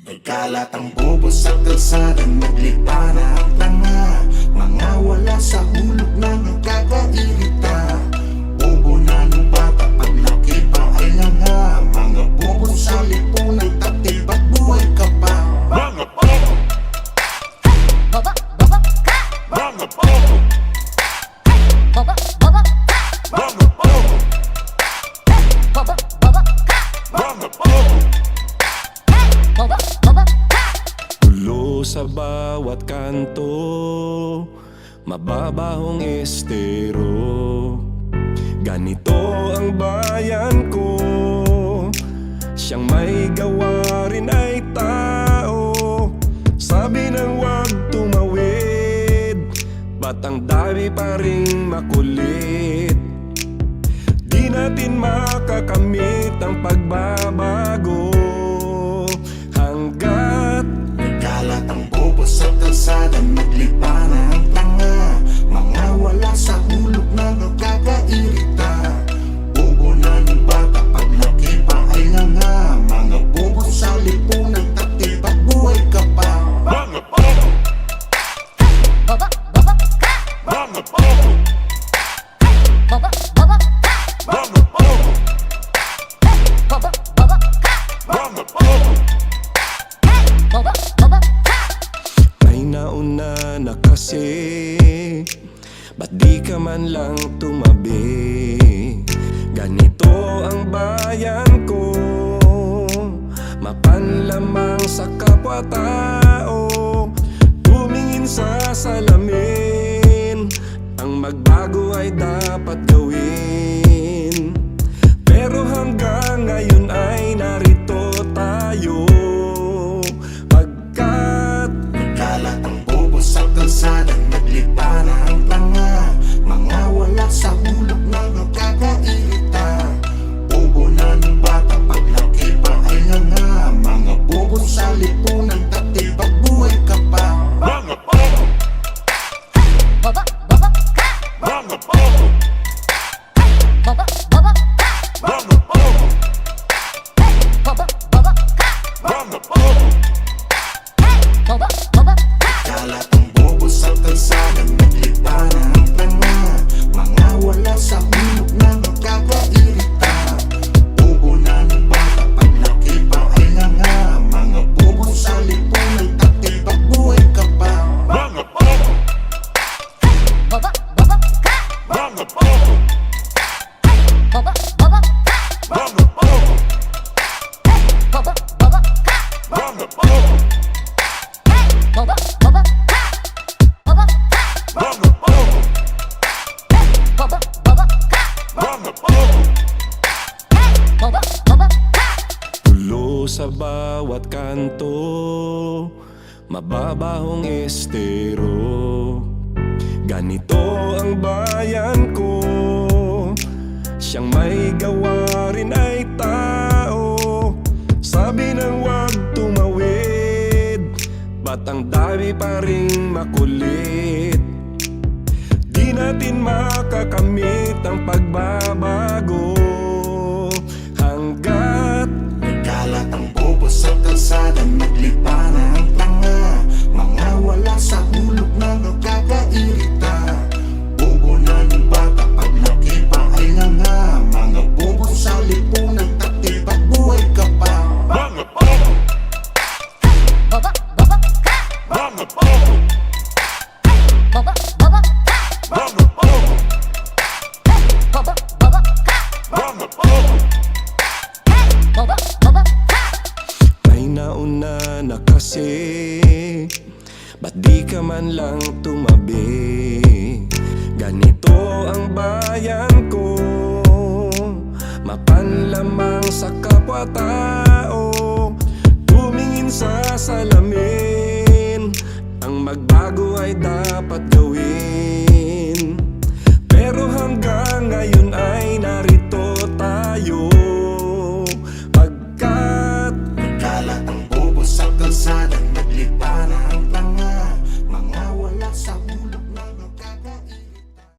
Nagkalat ang bobo sa kalsada, naglipa na ang tanga. Mga wala sa hulog na nagkakairita. Bobo na ng bata, paglaki pa ay nga. Mga bobo sa lipunan, taktil ba't buhay ka pa? Mga bobo! Bobo, bobo ka! Mga bobo! Bobo, bobo ka! Mga bobo! Bobo, bobo ka! Mga bobo! Bobo, bobo ka! Tulo sa bawat kanto, mababahong estero. Ganito ang bayan ko, siyang may gawa rin ay tao. Sabi ng wag tumawid, ba't ang dami pa ring makulit? Di natin makakamit ang pagbabago hanggat Nagkalat ang bobo sa kalsada, naglipa na ang tanga. Mga wala sa hulog na nagkakairita. Bobo na ng bata, paglaki pa ay nga. Mga bobo sa lipunan, taktil ba't buhay ka pa? Mga bobo! Bobo, bobo ka! Mga bobo! Bobo, bobo ka! Mga bobo! Bobo, bobo ka! Mga bobo! Bobo, bobo ka! may nauna na kasi, ba't di ka man lang tumabi? Ganito ang bayan ko, mapanlamang sa kapwa-tao. Tumingin sa salamin, ang magbago ay dapat gawin. Pero hanggang ngayon ay narito tayo, pagkat Nagkalat ang bobo sa kalsada, naglipa na ang tanga. Mga wala sa hulog na nagkakairita. Bobo na ng bata, paglaki pa ay nga. Mga bobo sa lipunan, taktil ba't buhay ka pa? Mga bobo! Bobo, bobo ka! Mga bobo! Bobo, bobo ka! Mga bobo! Bobo, bobo ka! Mga bobo! Bobo, bobo ka! Kalat ang bobo sa kalsada, naglipa na ang tanga. Mga wala sa hulog na nagkakairita. Bobo na ng bata, paglaki pa ay nga. Mga bobo sa lipunan, taktil ba't buhay ka pa? Mga bobo! Bobo, bobo ka! Mga bobo! Bobo, bobo ka! Mga bobo! Bobo, bobo ka! Mga bobo! Bobo, bobo ka! Bobo ka! Mga bobo! Bobo, bobo ka! Mga bobo! Bobo, bobo ka! tulo sa bawat kanto, mababahong estero. Ganito ang bayan ko, siyang may gawa rin ay tao. Sabi ng wag tumawid, ba't ang dami pa ring makulit? Di natin makakamit ang pagbabago hanggat Nagkalat ang bobo sa kalsada, naglipa na ang tanga. Mga wala sa hulog na nagkakairita. Bobo na ng bata, paglaki pa ay nga. Mga bobo sa lipunan, taktil ba't buhay ka pa? Mga bobo! Bobo, bobo ka! Mga bobo! Bobo, bobo ka! Mga bobo! Bobo, bobo ka! Mga bobo! Bobo, bobo ka! may nauna na kasi, ba't di ka man lang tumabi? Ganito ang bayan ko, mapanlamang sa kapwa-tao. Tumingin sa salamin, ang magbago ay dapat gawin. Pero hanggang ngayon